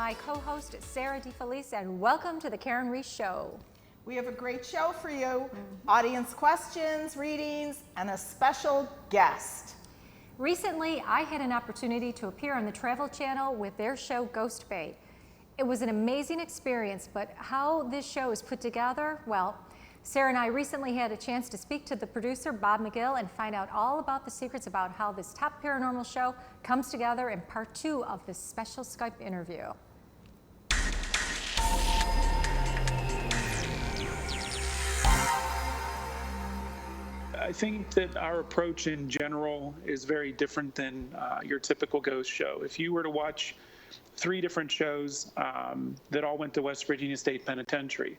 my co-host, Sarah DeFelice, and welcome to the Karyn Reece Show. We have a great show for you. Audience questions, readings, and a special guest. Recently, I had an opportunity to appear on the Travel Channel with their show, Ghost Bait. It was an amazing experience, but how this show is put together, well, Sarah and I recently had a chance to speak to the producer, Bob Magill, and find out all about the secrets about how this top paranormal show comes together in part 2 of this special Skype interview. I think that our approach in general is very different than your typical ghost show. If you were to watch 3 different shows that all went to West Virginia State Penitentiary,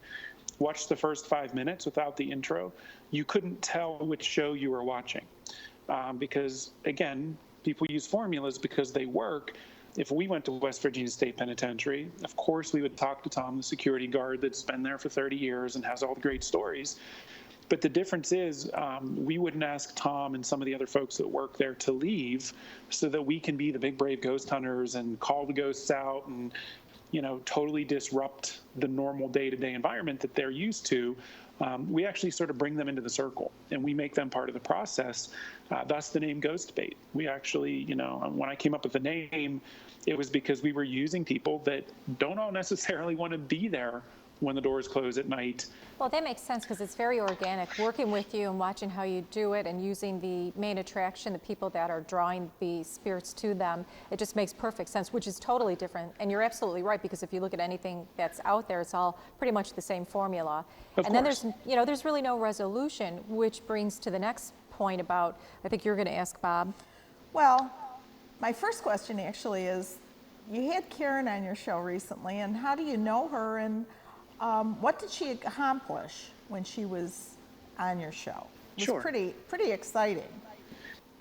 watch the first 5 minutes without the intro, you couldn't tell which show you were watching. Because, again, people use formulas because they work. If we went to West Virginia State Penitentiary, of course we would talk to Tom, the security guard that's been there for 30 years and has all the great stories. But the difference is we wouldn't ask Tom and some of the other folks that work there to leave so that we can be the big brave ghost hunters and call the ghosts out and, you know, totally disrupt the normal day-to-day environment that they're used to. We actually sort of bring them into the circle and we make them part of the process. Thus the name Ghost Bait. We actually, you know, when I came up with the name, it was because we were using people that don't all necessarily want to be there when the doors close at night. Well, that makes sense because it's very organic, working with you and watching how you do it and using the main attraction, the people that are drawing the spirits to them. It just makes perfect sense, which is totally different. And you're absolutely right, because if you look at anything that's out there, it's all pretty much the same formula. Of and course. Then there's really no resolution, which brings to the next point about, I think you're going to ask Bob. Well, my first question actually is, you had Karyn on your show recently, and how do you know her, and what did she accomplish when she was on your show? It was Sure. pretty exciting.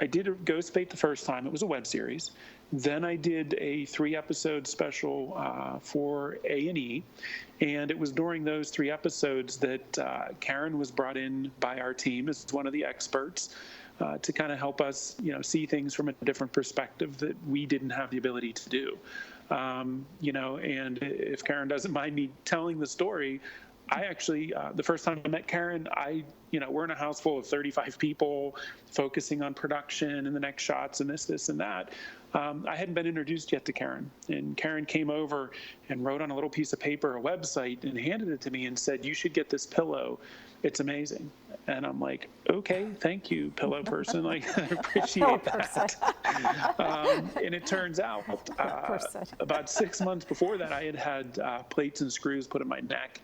I did a Ghost Bait the first time. It was a web series. Then I did a 3-episode special for A&E, and it was during those 3 episodes that Karyn was brought in by our team as one of the experts to kind of help us, you know, see things from a different perspective that we didn't have the ability to do. You know, and if Karyn doesn't mind me telling the story, I actually, the first time I met Karyn, we're in a house full of 35 people focusing on production and the next shots and this and that. I hadn't been introduced yet to Karyn, and Karyn came over and wrote on a little piece of paper a website and handed it to me and said, "You should get this pillow. It's amazing." And I'm like, "Okay, thank you, pillow person. Like, I appreciate that." And it turns out about 6 months before that, I had plates and screws put in my neck,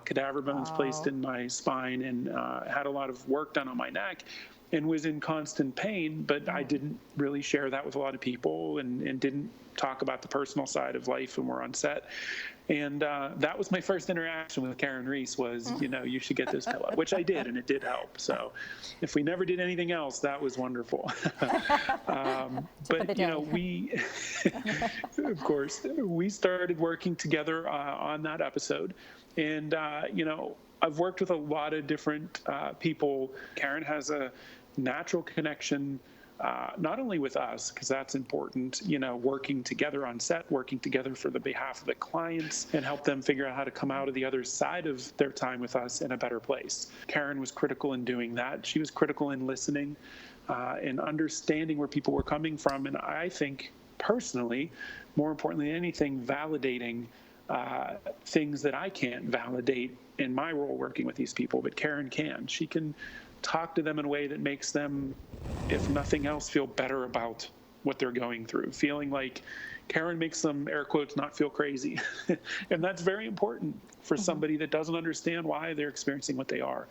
cadaver bones placed in my spine, and had a lot of work done on my neck and was in constant pain. But I didn't really share that with a lot of people and didn't talk about the personal side of life when we're on set. And that was my first interaction with Karyn Reece was, you know, you should get this pillow, which I did, and it did help. So if we never did anything else, that was wonderful. But, you know, we, of course, we started working together on that episode. And, you know, I've worked with a lot of different people. Karyn has a natural connection not only with us, because that's important, you know, working together on set, working together for the behalf of the clients and help them figure out how to come out of the other side of their time with us in a better place. Karyn was critical in doing that. She was critical in listening and understanding where people were coming from. And I think personally, more importantly than anything, validating things that I can't validate in my role working with these people, but Karyn can. She can talk to them in a way that makes them, if nothing else, feel better about what they're going through, feeling like Karyn makes them, air quotes, not feel crazy. And that's very important for somebody that doesn't understand why they're experiencing what they are.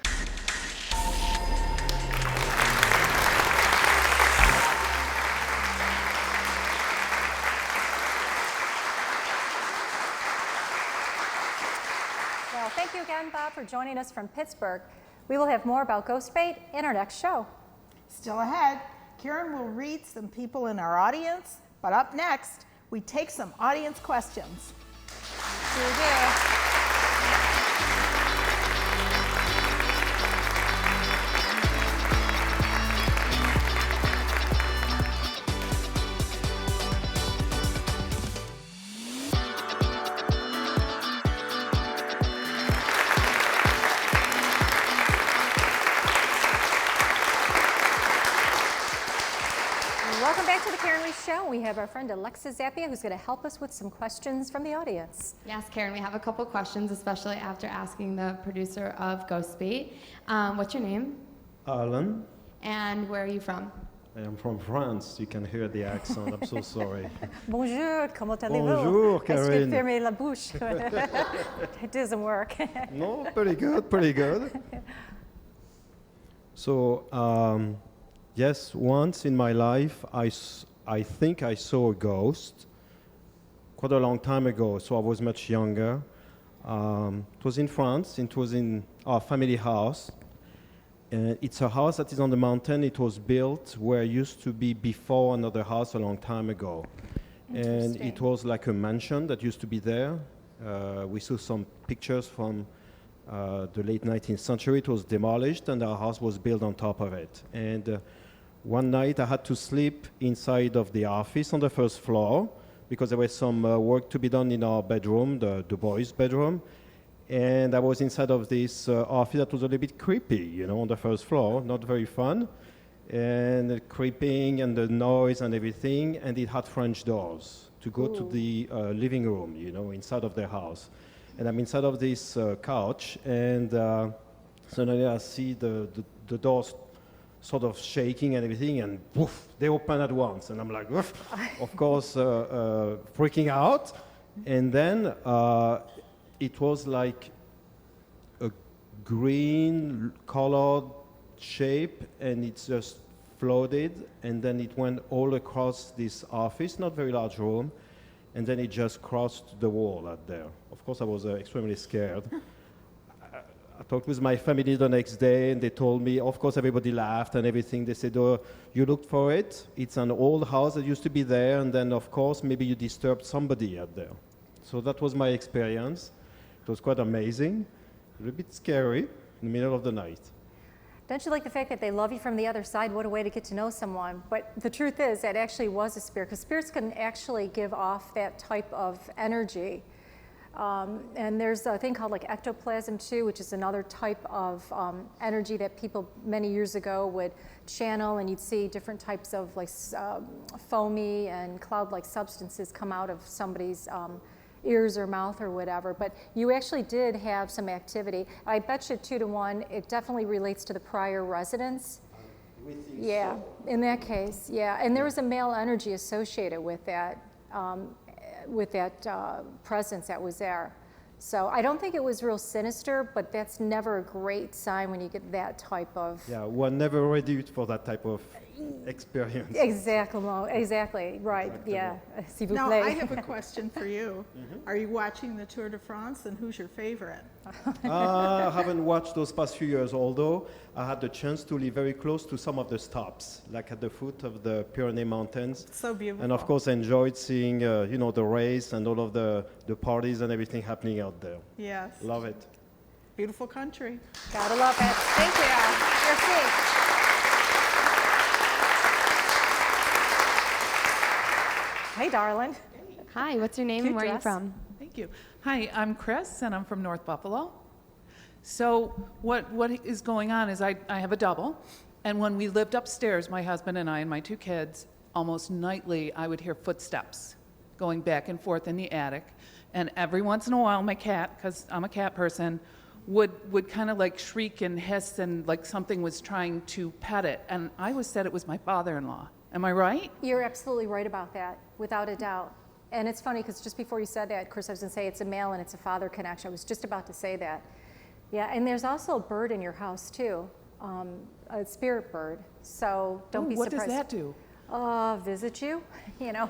Well, thank you again, Bob, for joining us from Pittsburgh. We will have more about Ghost Bait in our next show. Still ahead, Karyn will read some people in our audience, but up next, we take some audience questions. Here we go. show. We have our friend Alexa Zappia, who's going to help us with some questions from the audience. Yes, Karyn, we have a couple questions, especially after asking the producer of Ghostbait. What's your name? Alan. And where are you from? I am from France. You can hear the accent. I'm so sorry. Bonjour, comment allez-vous? Bonjour, Est-ce que Karyn. fermez la bouche? It doesn't work. No, pretty good, pretty good. So, yes, once in my life, I think I saw a ghost quite a long time ago, so I was much younger. It was in France, it was in our family house. It's a house that is on the mountain. It was built where it used to be before another house a long time ago. And it was like a mansion that used to be there. We saw some pictures from the late 19th century. It was demolished and our house was built on top of it. And one night I had to sleep inside of the office on the first floor because there was some work to be done in our bedroom, the boys' bedroom. And I was inside of this office that was a little bit creepy, you know, on the first floor, not very fun. And the creeping and the noise and everything, and it had French doors to go to the living room, you know, inside of the house. And I'm inside of this couch, and suddenly I see the doors sort of shaking and everything, and woof, they open at once. And I'm like, woof, of course, freaking out. And then it was like a green colored shape, and it just floated, and then it went all across this office, not very large room, and then it just crossed the wall out there. Of course, I was extremely scared. I talked with my family the next day, and they told me, of course, everybody laughed and everything. They said, oh, you looked for it? It's an old house that used to be there, and then, of course, maybe you disturbed somebody out there. So that was my experience. It was quite amazing, a little bit scary in the middle of the night. Don't you like the fact that they love you from the other side? What a way to get to know someone. But the truth is, that actually was a spirit, because spirits can actually give off that type of energy. And there's a thing called like ectoplasm too, which is another type of energy that people many years ago would channel, and you'd see different types of like foamy and cloud-like substances come out of somebody's ears or mouth or whatever. But you actually did have some activity. I bet you 2 to 1, it definitely relates to the prior residence. Yeah, in that case, yeah. And there was a male energy associated with that presence that was there. So I don't think it was real sinister, but that's never a great sign when you get that type of... Yeah, we're never ready for that type of experience. Exactly, right, yeah. S'il vous Now, plaît. I have a question for you. Are you watching the Tour de France, and who's your favorite? I haven't watched those past few years, although I had the chance to live very close to some of the stops, like at the foot of the Pyrenees Mountains. So beautiful. And of course, I enjoyed seeing, you know, the race and all of the parties and everything happening out there. Yes. Love it. Beautiful country. Gotta love it. Thank you. Merci. Hey, darling. Hi, what's your name and Cute where are you dress. from? Thank you. Hi, I'm Chris, and I'm from North Buffalo. So what is going on is I have a double, and when we lived upstairs, my husband and I and my 2 kids, almost nightly I would hear footsteps going back and forth in the attic, and every once in a while my cat, because I'm a cat person, would kind of like shriek and hiss and like something was trying to pet it, and I always said it was my father-in-law. Am I right? You're absolutely right about that, without a doubt. And it's funny because just before you said that, Chris, I was going to say it's a male and it's a father connection. I was just about to say that. Yeah, and there's also a bird in your house too, a spirit bird. So don't be What surprised. does that do? Visit you, you know.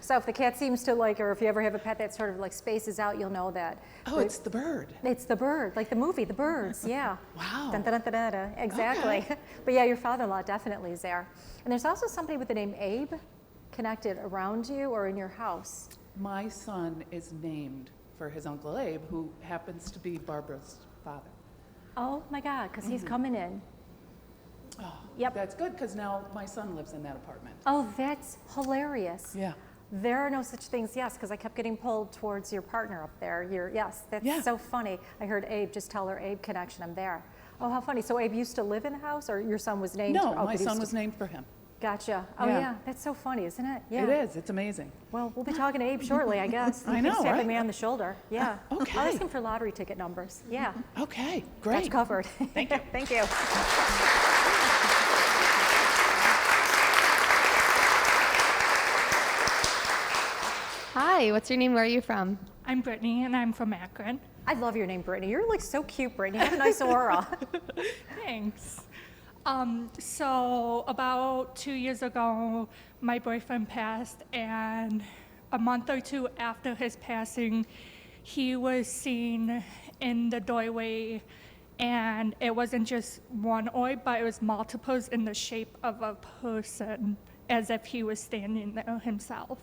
So if the cat seems to like, or if you ever have a pet that sort of like spaces out, you'll know that. Oh, it's the bird. It's the bird, like the movie, The Birds, yeah. Wow. Dun, dun, dun, dun, dun, dun. Exactly. Okay. But yeah, your father-in-law definitely is there. And there's also somebody with the name Abe connected around you or in your house. My son is named for his Uncle Abe, who happens to be Barbara's father. Oh my God, because he's coming in. Oh, Yep. That's good, because now my son lives in that apartment. Oh, that's hilarious. Yeah. There are no such things, yes, because I kept getting pulled towards your partner up there. Yes, that's Yeah. so funny. I heard Abe, just tell her Abe connection, I'm there. Oh, how funny. So Abe used to live in the house, or your son was named? No, oh, my but he son used was to- named for him. Gotcha. Oh, Yeah. yeah. That's so funny, isn't it? Yeah. It is. It's amazing. Well, we'll be talking to Abe shortly, I guess. I He know, keeps tapping right? me on the shoulder. Yeah. Okay. I'll ask him for lottery ticket numbers. Yeah. Okay, That's great. covered. Thank you. Thank you. Hi, what's your name? Where are you from? I'm Brittany, and I'm from Akron. I love your name, Brittany. You're like so cute, Brittany. You have a nice aura. Thanks. So about 2 years ago, my boyfriend passed, and a month or two after his passing, he was seen in the doorway, and it wasn't just one orb, but it was multiples in the shape of a person, as if he was standing there himself.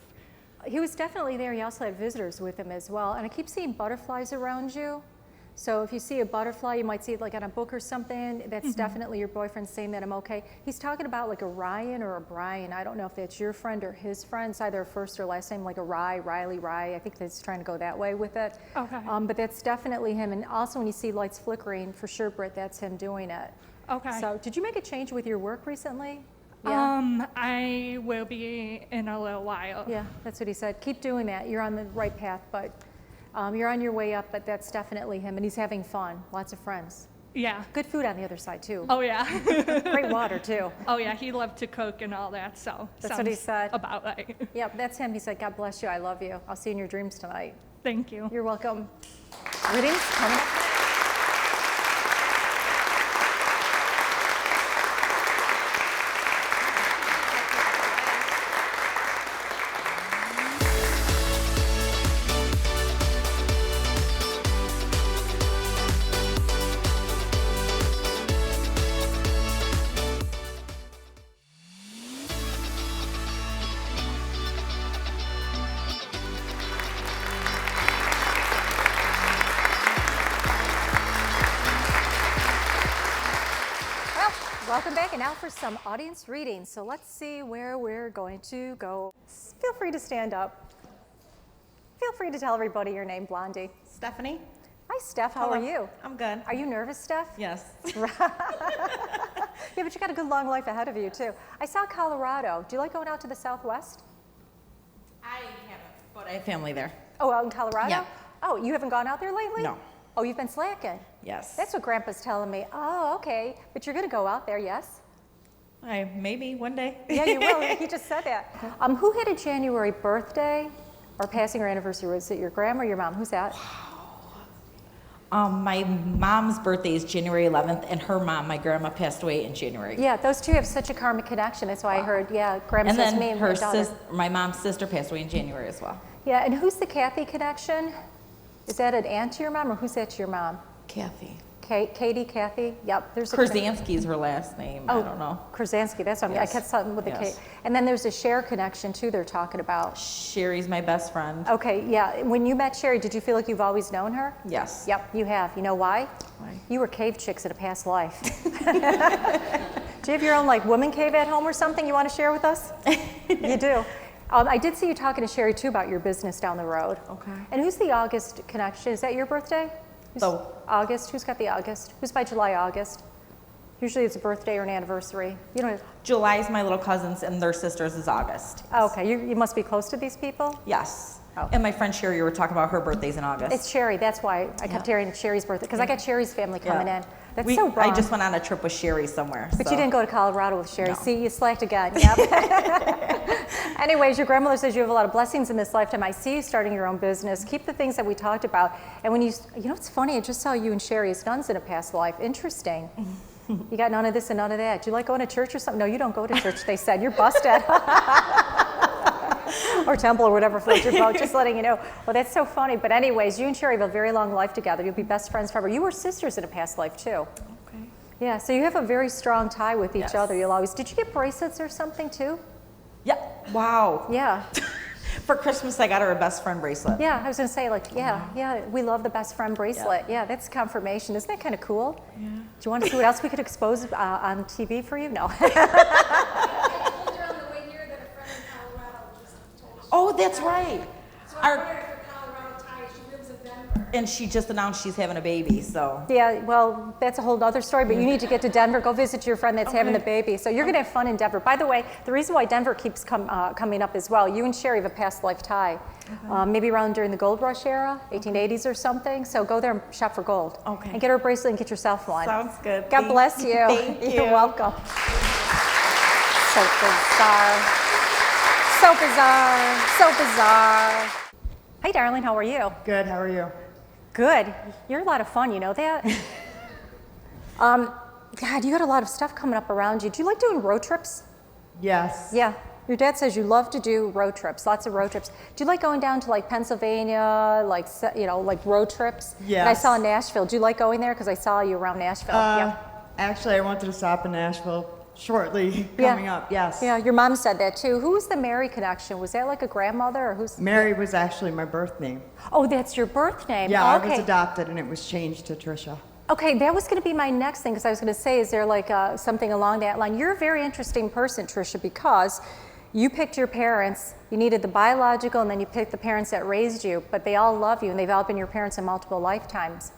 He was definitely there. He also had visitors with him as well. And I keep seeing butterflies around you. So if you see a butterfly, you might see it like on a book or something. That's definitely your boyfriend saying that I'm okay. He's talking about like a Ryan or a Brian. I don't know if that's your friend or his friend. It's either a first or last name, like a Riley. I think that's trying to go that way with it. Okay. But that's definitely him. And also when you see lights flickering, for sure, Britt, that's him doing it. Okay. So did you make a change with your work recently? I will be in a little while. Yeah, that's what he said. Keep doing that. You're on the right path, but you're on your way up, but that's definitely him. And he's having fun. Lots of friends. Yeah. Good food on the other side, too. Oh, yeah. Great water, too. Oh, yeah, he loved to cook and all that, so. That's what he sounds said. About right. Yep, that's him. He said, God bless you. I love you. I'll see you in your dreams tonight. Thank you. You're welcome. Readings coming up. Welcome back, and now for some audience readings. So let's see where we're going to go. Feel free to stand up. Feel free to tell everybody your name, Blondie. Stephanie? Hi, Steph. How are Hello. you? I'm good. Are you nervous, Steph? Yes. Yeah, but you got a good long life ahead of you, too. I saw Colorado. Do you like going out to the Southwest? I haven't, but I have family there. Oh, out in Colorado? Yeah. Oh, you haven't gone out there lately? No. Oh, you've been slacking? Yes. That's what Grandpa's telling me. Oh, okay. But you're going to go out there, yes? Maybe one day. Yeah, you will. He just said that. Who had a January birthday or passing or anniversary? Was it your grandma or your mom? Who's that? My mom's birthday is January 11th, and her mom, my grandma, passed away in January. Yeah, those two have such a karmic connection. That's why I heard, yeah, grandma And says then me and my daughter. my mom's sister passed away in January as well. Yeah, and who's the Kathy connection? Is that an aunt to your mom, or who's that to your mom? Kathy. Katie, Kathy? Yep, there's a Krasansky is her last name. I don't know. Krasansky, that's what I Yes. kept something with the Yes. K. And then there's a Cher connection, too, they're talking about. Sherry's my best friend. Okay, yeah. When you met Sherry, did you feel like you've always known her? Yes. Yep, you have. You know why? Why? You were cave chicks in a past life. Do you have your own like woman cave at home or something you want to share with us? You do. I did see you talking to Sherry too about your business down the road. Okay. And who's the August connection? Is that your birthday? Who's No. August. Who's got the August? Who's by July, August? Usually it's a birthday or an anniversary. You don't. July's my little cousins, and their sisters is August. Okay, you must be close to these people. Yes. Oh. And my friend Sherry, you were talking about her birthday's in August. It's Sherry. That's why I kept hearing Sherry's birthday because I got Sherry's family coming in. That's so wrong. I just went on a trip with Sherry somewhere. But so. you didn't go to Colorado with Sherry. No. See, you slacked again. Yep. Anyways, your grandmother says you have a lot of blessings in this lifetime. I see you starting your own business. Keep the things that we talked about. And when you know, it's funny. I just saw you and Sherry as nuns in a past life. Interesting. You got none of this and none of that. Do you like going to church or something? No, you don't go to church. They said you're busted. Or temple or whatever floats your boat, just letting you know. Well, that's so funny. But anyways, you and Sherry have a very long life together. You'll be best friends forever. You were sisters in a past life too. Okay. Yeah, so you have a very strong tie with each Yes. other. You'll always, did you get bracelets or something too? Yeah. Wow. Yeah. For Christmas, I got her a best friend bracelet. Yeah, I was gonna say like, yeah, we love the best friend bracelet. Yeah, that's confirmation. Isn't that kind of cool? Yeah. Do you want to see what else we could expose on TV for you? No. Oh, that's right. So I ordered her Colorado tie. She lives in Denver. and she just announced she's having a baby, so. Yeah, well, that's a whole other story, but you need to get to Denver. Go visit your friend that's having a baby. So you're going to have fun in Denver. By the way, the reason why Denver keeps coming up as well, you and Sherry have a past life tie. Maybe around during the gold rush era, 1880s or something. So go there and shop for gold. Okay. And get her a bracelet and get yourself one. Sounds good. God bless you. Thank you. You're welcome. So bizarre. So bizarre. So bizarre. Hi, darling. How are you? Good, how are you? Good. You're a lot of fun, you know that? God, you got a lot of stuff coming up around you. Do you like doing road trips? Yes. Yeah. Your dad says you love to do road trips, lots of road trips. Do you like going down to like Pennsylvania, like, you know, like road trips? Yes. And I saw Nashville. Do you like going there? Because I saw you around Nashville. Yeah. Actually, I wanted to stop in Nashville shortly coming up, yes. Yeah, your mom said that too. Who was the Mary connection? Was that like a grandmother or who's? Mary was actually my birth name. Oh, that's your birth name. Yeah, Oh, okay. I was adopted and it was changed to Tricia. Okay, that was going to be my next thing because I was going to say, is there like something along that line? You're a very interesting person, Tricia, because you picked your parents, you needed the biological, and then you picked the parents that raised you, but they all love you and they've all been your parents in multiple lifetimes.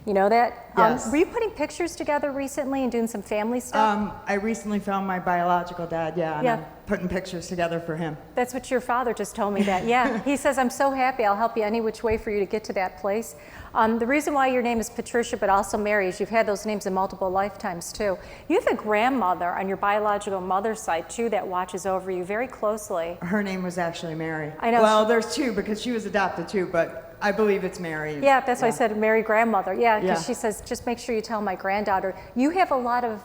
You know that? Yes. Were you putting pictures together recently and doing some family stuff? I recently found my biological dad, and I'm putting pictures together for him. That's what your father just told me that. Yeah, he says, I'm so happy, I'll help you any which way for you to get to that place. The reason why your name is Patricia, but also Mary, is you've had those names in multiple lifetimes too. You have a grandmother on your biological mother's side too that watches over you very closely. Her name was actually Mary. I know. Well, there's two because she was adopted too, but I believe it's Mary. Yeah, that's why I said Mary grandmother. Yeah, because Yeah. she says, just make sure you tell my granddaughter. You have a lot of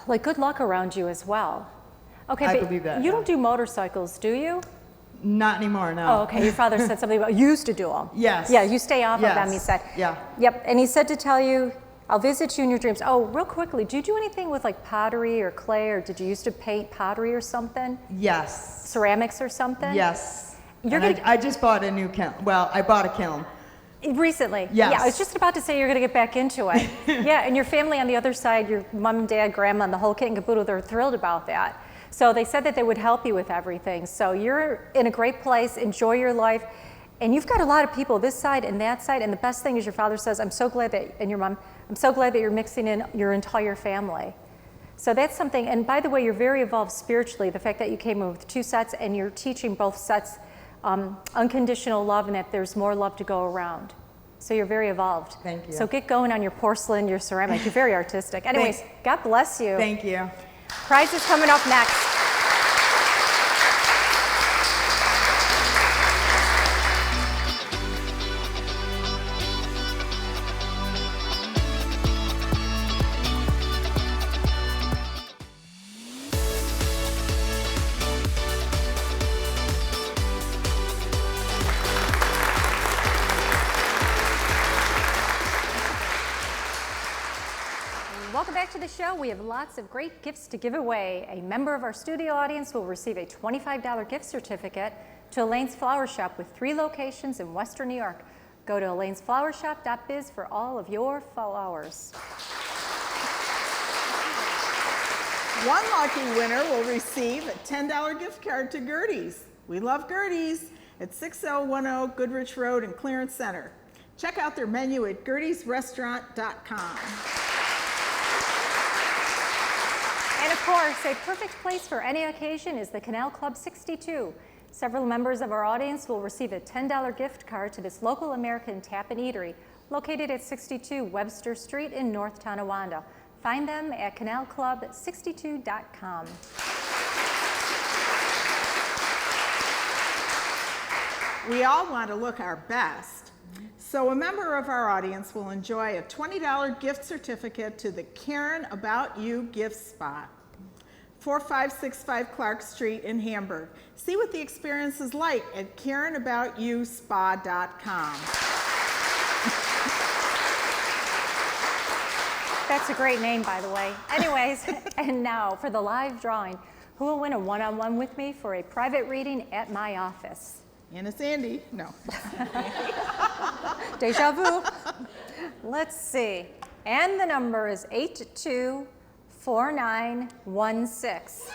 like good luck around you as well. Okay, I but believe that, you yeah. don't do motorcycles, do you? Not anymore, no. Oh, okay. Your father said something about you used to do them. Yes. Yeah, you stay off of them, he Yes. said. Yeah. Yep, and he said to tell you, I'll visit you in your dreams. Oh, real quickly, do you do anything with like pottery or clay, or did you used to paint pottery or something? Yes. Ceramics or something? Yes. You're And gonna- I just bought a new kiln. Well, I bought a kiln. Recently? Yes. Yeah, I was just about to say you're going to get back into it. Yeah, and your family on the other side, your mom and dad, grandma, and the whole kit and caboodle, they're thrilled about that. So they said that they would help you with everything. So you're in a great place, enjoy your life, and you've got a lot of people this side and that side, and the best thing is your father says, I'm so glad that, and your mom, I'm so glad that you're mixing in your entire family. So that's something, and by the way, you're very evolved spiritually, the fact that you came in with 2 sets and you're teaching both sets unconditional love and that there's more love to go around. So you're very evolved. Thank you. So get going on your porcelain, your ceramic. You're very artistic. Anyways, Thanks. God bless you. Thank you. Prize is coming up next. Welcome back to the show. We have lots of great gifts to give away. A member of our studio audience will receive a $25 gift certificate to Elaine's Flower Shop with 3 locations in Western New York. Go to elainesflowershop.biz for all of your flowers. One lucky winner will receive a $10 gift card to Gertie's. We love Gertie's at 6010 Goodrich Road in Clarence Center. Check out their menu at gertiesrestaurant.com. And of course, a perfect place for any occasion is the Canal Club 62. Several members of our audience will receive a $10 gift card to this local American tap and eatery located at 62 Webster Street in North Tonawanda. Find them at canalclub62.com. We all want to look our best, so a member of our audience will enjoy a $20 gift certificate to the Karyn About You gift spot, 4565 Clark Street in Hamburg. See what the experience is like at KarynAboutYouSpa.com. That's a great name, by the way. Anyways, and now for the live drawing. Who will win a one-on-one with me for a private reading at my office? And it's Andy. No. Deja vu. Let's see. And the number is 824916.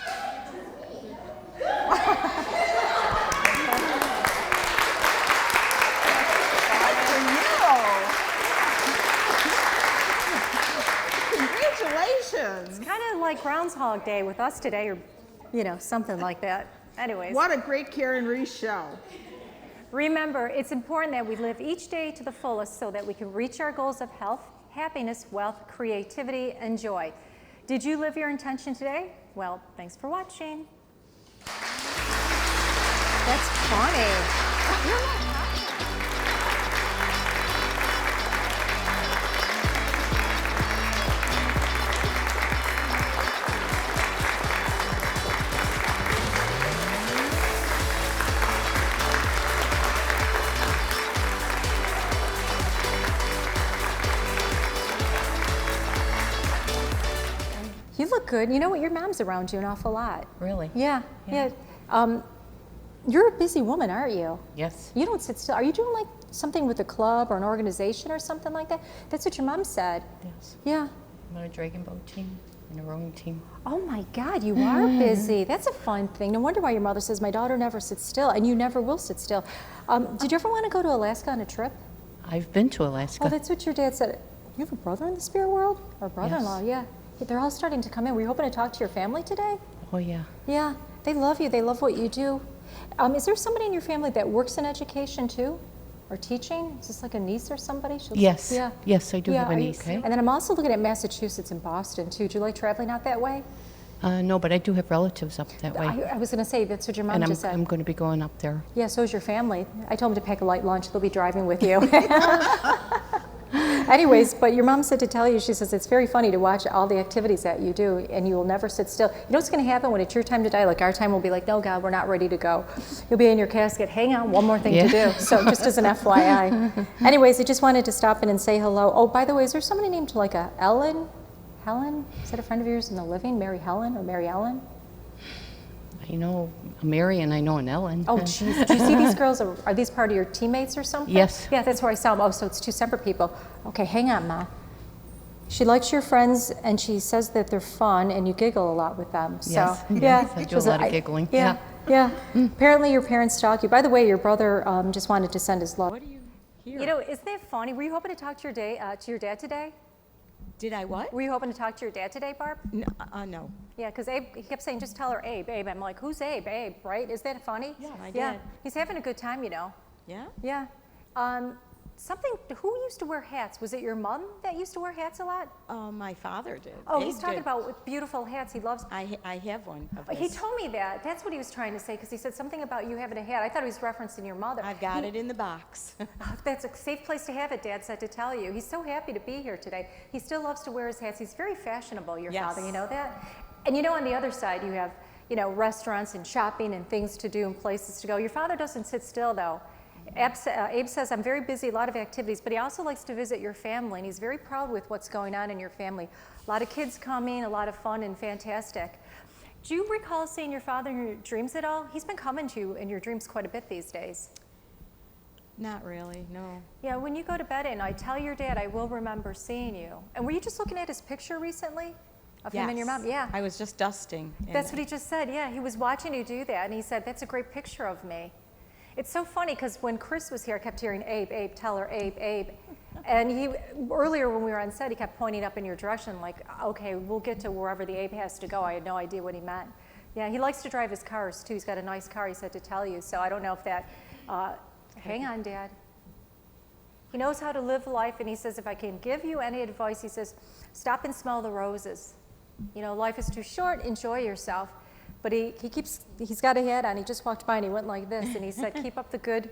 questions. Kind of like Groundhog Day with us today, or, something like that. Anyways. What a great Karyn Reece show. Remember, it's important that we live each day to the fullest so that we can reach our goals of health, happiness, wealth, creativity, and joy. Did you live your intention today? Well, thanks for watching. That's funny. You look good. You know what? Your mom's around you an awful lot. Really? Yeah. You're a busy woman, aren't you? Yes. You don't sit still. Are you doing like something with a club or an organization or something like that? That's what your mom said. Yes. Yeah. I'm on a dragon boat team and a rowing team. Oh my God, you are busy. That's a fun thing. No wonder why your mother says, my daughter never sits still, and you never will sit still. Did you ever want to go to Alaska on a trip? I've been to Alaska. Oh, that's what your dad said. You have a brother in the spirit world? Or brother-in-law, yeah. They're all starting to come in. Were you hoping to talk to your family today? Oh, yeah. Yeah, they love you. They love what you do. Is there somebody in your family that works in education too? Or teaching? Is this like a niece or somebody? Yes. Yeah. Yes, I do have a are you- niece. Okay. And then I'm also looking at Massachusetts and Boston too. Do you like traveling out that way? No, but I do have relatives up that way. I was going to say, that's what your mom And just said. I'm going to be going up there. Yeah, so is your family. I told them to pack a light lunch. They'll be driving with you. Anyways, but your mom said to tell you, she says, it's very funny to watch all the activities that you do, and you will never sit still. You know what's going to happen when it's your time to die? Like our time will be like, no, God, we're not ready to go. You'll be in your casket. Hang on, one more thing to do. So just as an FYI. Anyways, I just wanted to stop in and say hello. Oh, by the way, is there somebody named like a Ellen? Helen? Is that a friend of yours in the living? Mary Helen or Mary Ellen? I know a Mary and I know an Ellen. Oh, jeez. Do you see these girls? Are these part of your teammates or something? Yes. Yeah, that's where I saw them. Oh, so it's two separate people. Okay, hang on, Ma. She likes your friends, and she says that they're fun, and you giggle a lot with them. So, Yes. yeah. Yes, I do a lot of giggling. Yeah, yeah. Apparently your parents stalk you. By the way, your brother just wanted to send his love. What do you hear? You know, isn't that funny? Were you hoping to talk to your dad today? Did I what? Were you hoping to talk to your dad today, Barb? No. No. Yeah, because Abe, he kept saying, just tell her Abe, Abe. I'm like, who's Abe? Abe, right? Is that funny? Yeah, I Yeah, did. he's having a good time, you know. Yeah? Yeah. Who used to wear hats? Was it your mom that used to wear hats a lot? My father did. Oh, Abe he's talking did. about beautiful hats he loves. I have one of He this. told me that. That's what he was trying to say, because he said something about you having a hat. I thought he was referencing your mother. I've got it in the box. That's a safe place to have it, Dad said to tell you. He's so happy to be here today. He still loves to wear his hats. He's very fashionable, your Yes. father, you know that? And you know, on the other side, you have, restaurants and shopping and things to do and places to go. Your father doesn't sit still, though. Abe says, I'm very busy, a lot of activities, but he also likes to visit your family, and he's very proud with what's going on in your family. A lot of kids coming, a lot of fun and fantastic. Do you recall seeing your father in your dreams at all? He's been coming to you in your dreams quite a bit these days. Not really, no. Yeah, when you go to bed at night, tell your dad, I will remember seeing you. And were you just looking at his picture recently of him and your mom? Yeah. I was just dusting. That's what he just said. Yeah, he was watching you do that, and he said, that's a great picture of me. It's so funny, because when Chris was here, I kept hearing, Abe, Abe, tell her, Abe, Abe. And earlier when we were on set, he kept pointing up in your direction, like, okay, we'll get to wherever the Abe has to go. I had no idea what he meant. Yeah, he likes to drive his cars, too. He's got a nice car, he said, to tell you. So I don't know if that, hang on, Dad. He knows how to live life, and he says, if I can give you any advice, he says, stop and smell the roses. Life is too short, enjoy yourself. But he's got a hat on. He just walked by and he went like this, and he said, keep up the good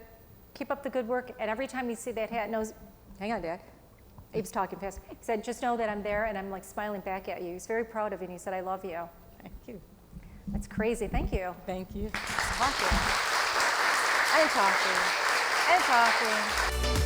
work. And every time you see that hat, knows, hang on, Dad. Abe's talking fast. He said, just know that I'm there, and I'm like smiling back at you. He's very proud of you, and he said, I love you. Thank you. That's crazy. Thank you. Thank you. Talking. I'm talking.